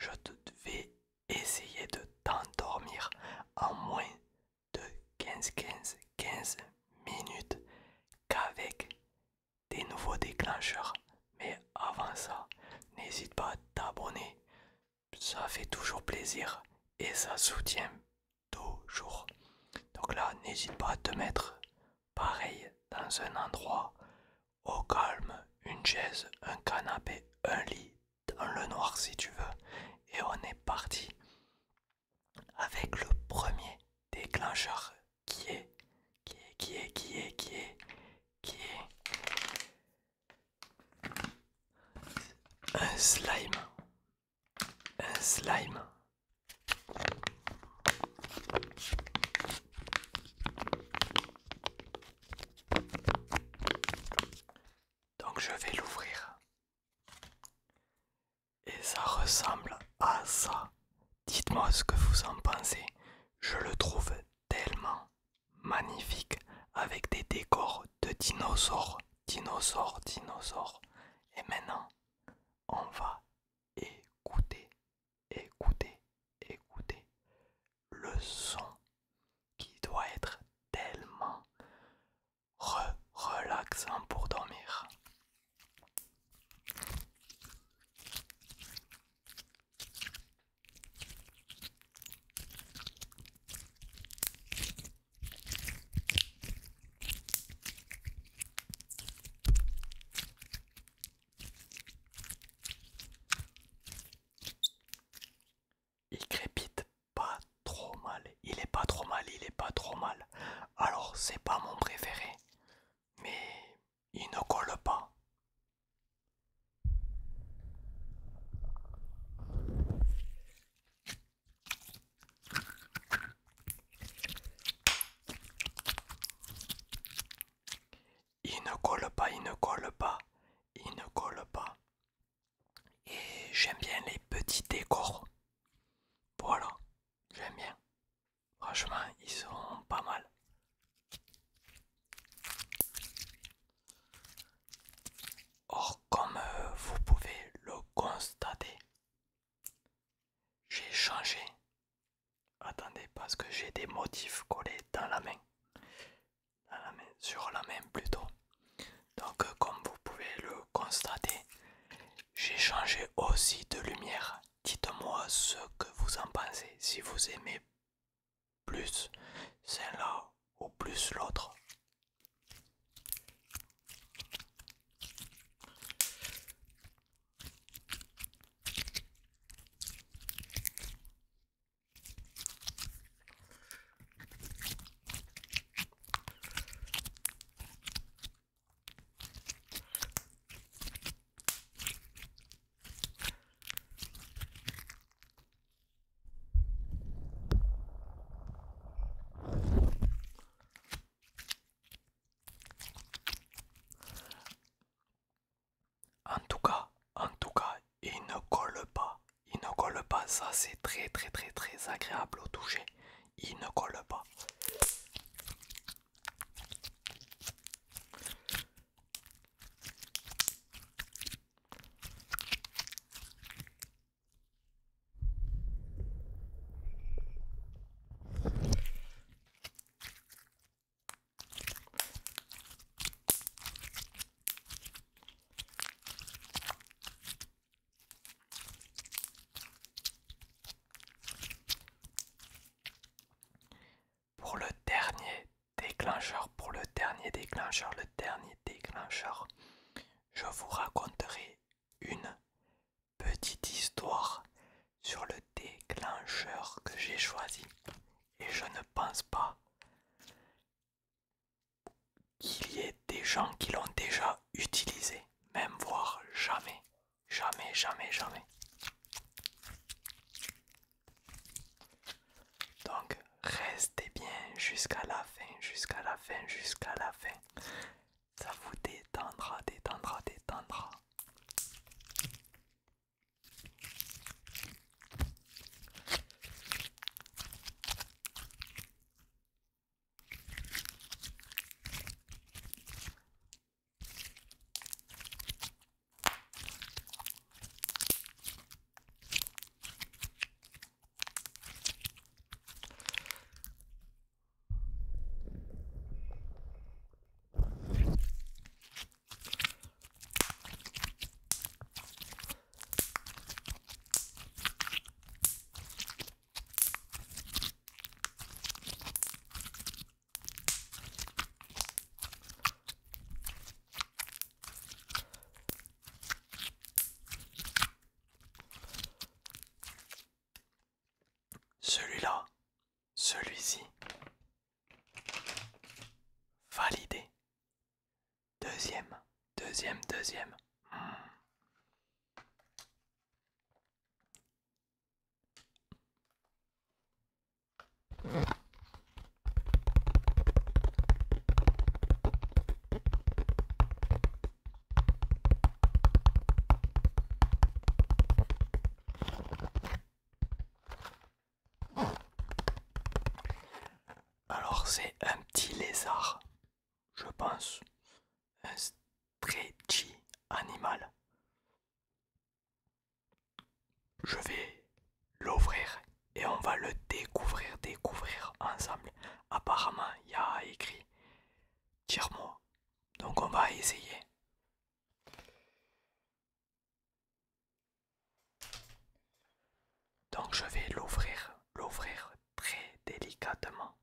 je vais essayer de t'endormir en moins de 15 minutes qu'avec des nouveaux déclencheurs. Mais avant ça, n'hésite pas à t'abonner, ça fait toujours plaisir et ça soutient toujours. Donc là, n'hésite pas à te mettre pareil dans un endroit au calme, une chaise, un canapé, un lit, dans le noir si tu veux. Et on est parti avec le premier déclencheur qui est un slime. Un slime. Donc je vais l'ouvrir. Et ça ressemble à ça. Dites-moi ce que vous en pensez. Je le trouve tellement magnifique avec des décors de dinosaures. Dinosaures. Et maintenant, on va écouter, écouter le son qui doit être tellement relaxant pour dormir. Il crépite pas trop mal. Il est pas trop mal. Alors c'est pas mon préféré. Mais il ne colle pas. Il ne colle pas. Et j'aime bien les petits décors. Voilà, j'aime bien. Franchement, ils sont pas mal. Or, comme vous pouvez le constater, j'ai changé. Attendez, parce que j'ai des motifs collés dans la main. Sur la main plutôt. Donc, comme vous pouvez le constater, j'ai changé aussi de lumière. Dites-moi ce que vous en pensez. Si vous aimez plus celle-là ou plus l'autre. En tout cas, il ne colle pas. Il ne colle pas, ça c'est très agréable au toucher. Il ne colle pas. Le dernier déclencheur, je vous raconterai une petite histoire sur le déclencheur que j'ai choisi. Et je ne pense pas qu'il y ait des gens qui l'ont déjà utilisé, même voire jamais. Donc restez bien jusqu'à la fin. Ça vous détendra. celui-là, celui-ci, validé. Deuxième, deuxième. Alors c'est un petit lézard, je pense, un stretchy animal. Je vais l'ouvrir et on va le découvrir ensemble. Apparemment, il y a écrit tire-moi. Donc on va essayer. Donc je vais l'ouvrir très délicatement.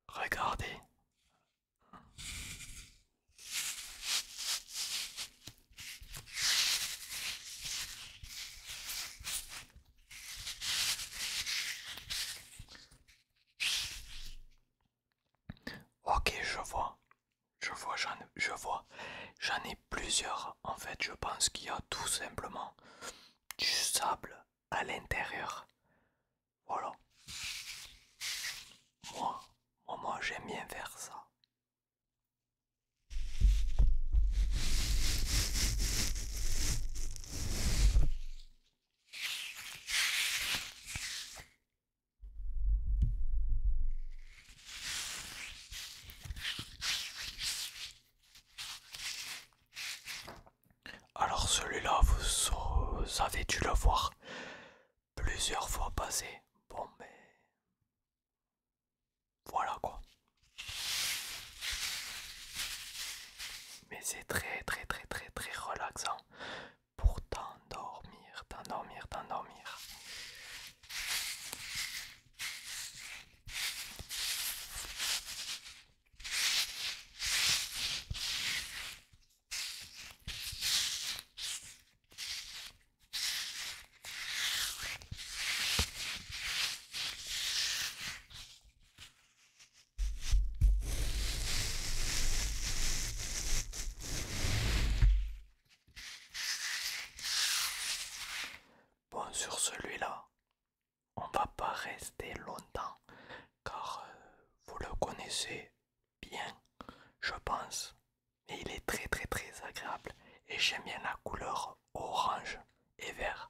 Regardez. Ok, je vois. J'en ai plusieurs. En fait, je pense qu'il y a tout simplement du sable à l'intérieur. Voilà. Moi, j'aime bien faire ça. Alors celui-là, vous avez dû le voir plusieurs fois passer. Bon, mais voilà quoi. Mais c'est très relaxant pour t'endormir. Bon, sur celui-là, on va pas rester longtemps car vous le connaissez bien, je pense. Mais il est très agréable et j'aime bien la couleur orange et vert.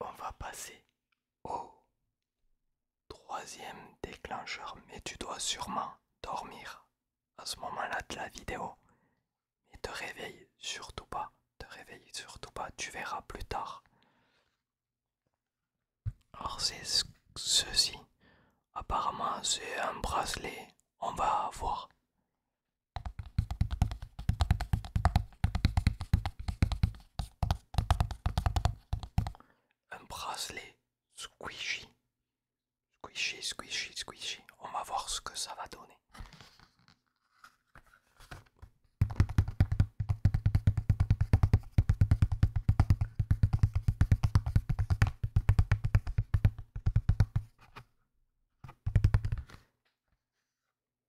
On va passer au troisième déclencheur, mais tu dois sûrement dormir à ce moment-là de la vidéo. Mais te réveille surtout pas, tu verras plus tard. Alors c'est ceci, apparemment c'est un bracelet, on va voir. Un bracelet squishy. Squishy. On va voir ce que ça va donner.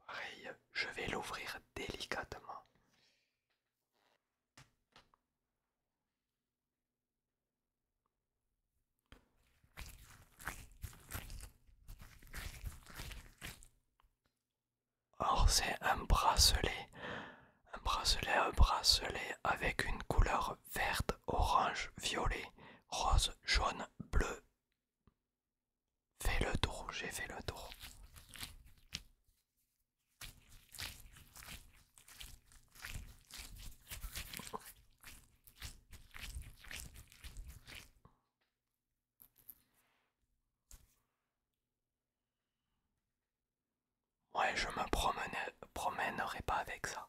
Pareil, je vais l'ouvrir délicatement. Alors Alors c'est un bracelet avec une couleur verte, orange, violet, rose, jaune, bleu. Fais le tour, j'ai fait le tour. Ouais, je me promènerai pas avec ça.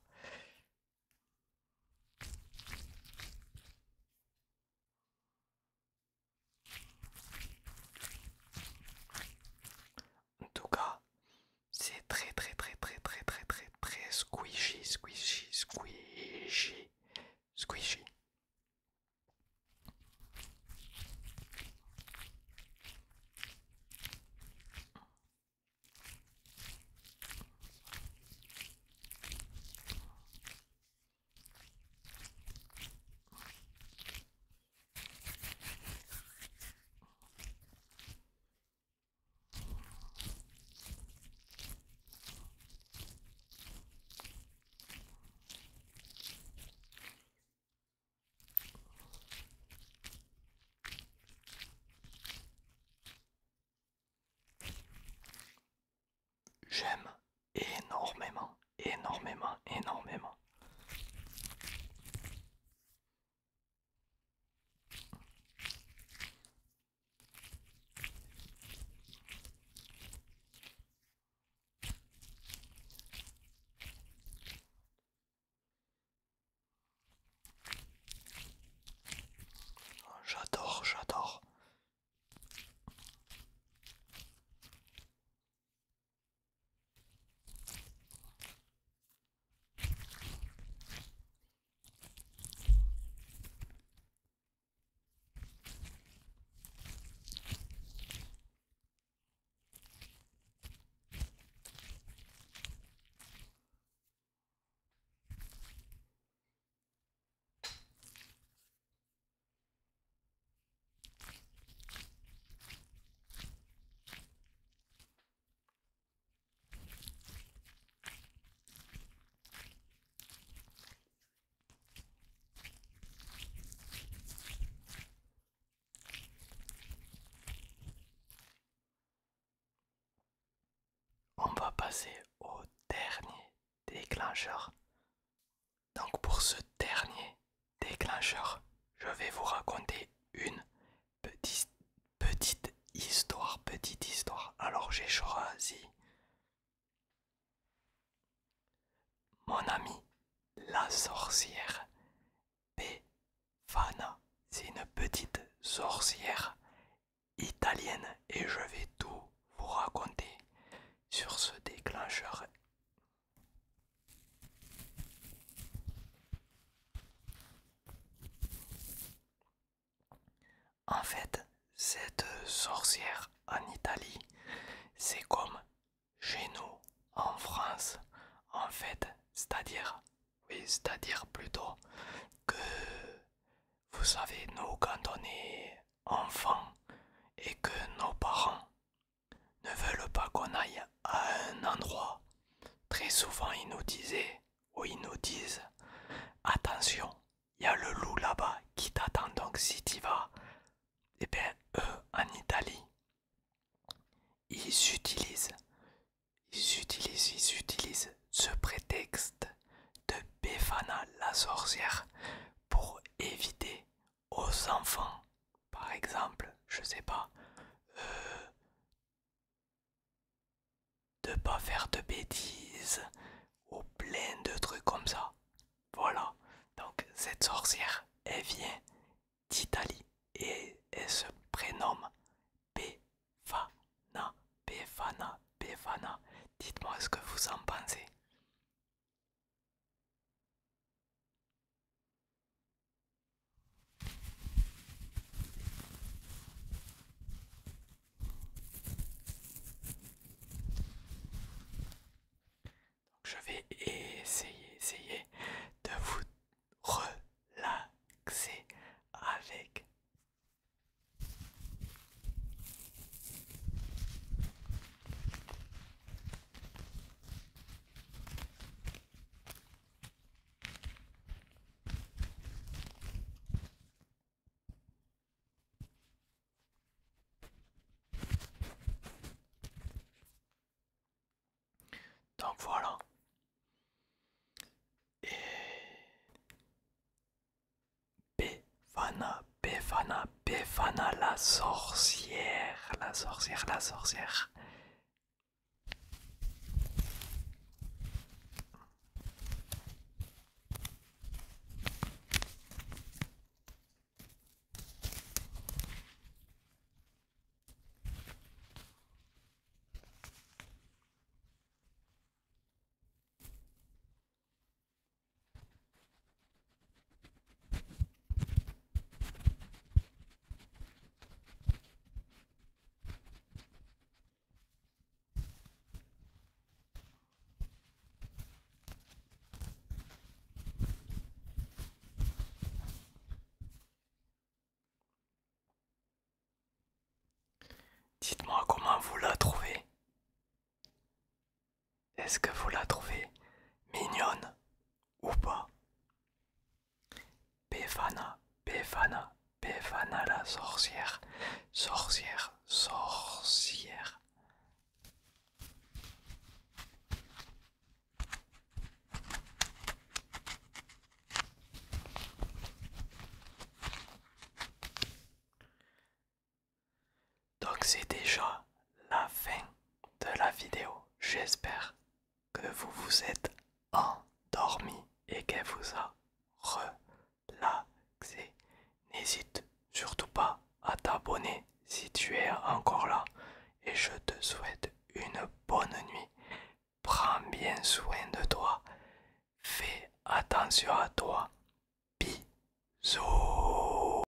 En tout cas, c'est très très très très très très très très squishy, squishy, squishy, squishy. J'aime énormément, énormément, énormément. J'adore, j'adore. On va passer au dernier déclencheur. Donc pour ce dernier déclencheur, je vais vous raconter une petite histoire, petite histoire. Alors j'ai choisi mon amie, la sorcière Befana. C'est une petite sorcière italienne et je vais tout vous raconter sur ce déclencheur. En fait, cette sorcière en Italie, c'est comme chez nous en France. En fait, c'est-à-dire plutôt que vous savez, nous quand on est enfant et que nos parents ne veulent pas qu'on aille à un endroit, très souvent ils nous disaient ou ils nous disent attention, il y a le loup là-bas qui t'attend, donc si tu vas, eh bien eux en Italie, ils utilisent, ils utilisent ce prétexte de Befana la sorcière pour éviter aux enfants, par exemple, je sais pas, de pas faire de bêtises ou plein de trucs comme ça. Voilà. Donc cette sorcière, elle vient d'Italie et elle se prénomme Befana. Befana, Befana. Dites-moi ce que vous en pensez. Je vais essayer de vous relaxer avec Voilà. Et Befana, Befana, Befana, la sorcière, la sorcière, la sorcière. Dites-moi comment vous la trouvez. Est-ce que vous la trouvez mignonne ou pas? Befana, Befana, Befana la sorcière, sorcière, sorcière. Donc c'est déjà la fin de la vidéo. J'espère que vous vous êtes endormi et qu'elle vous a relaxé. N'hésite surtout pas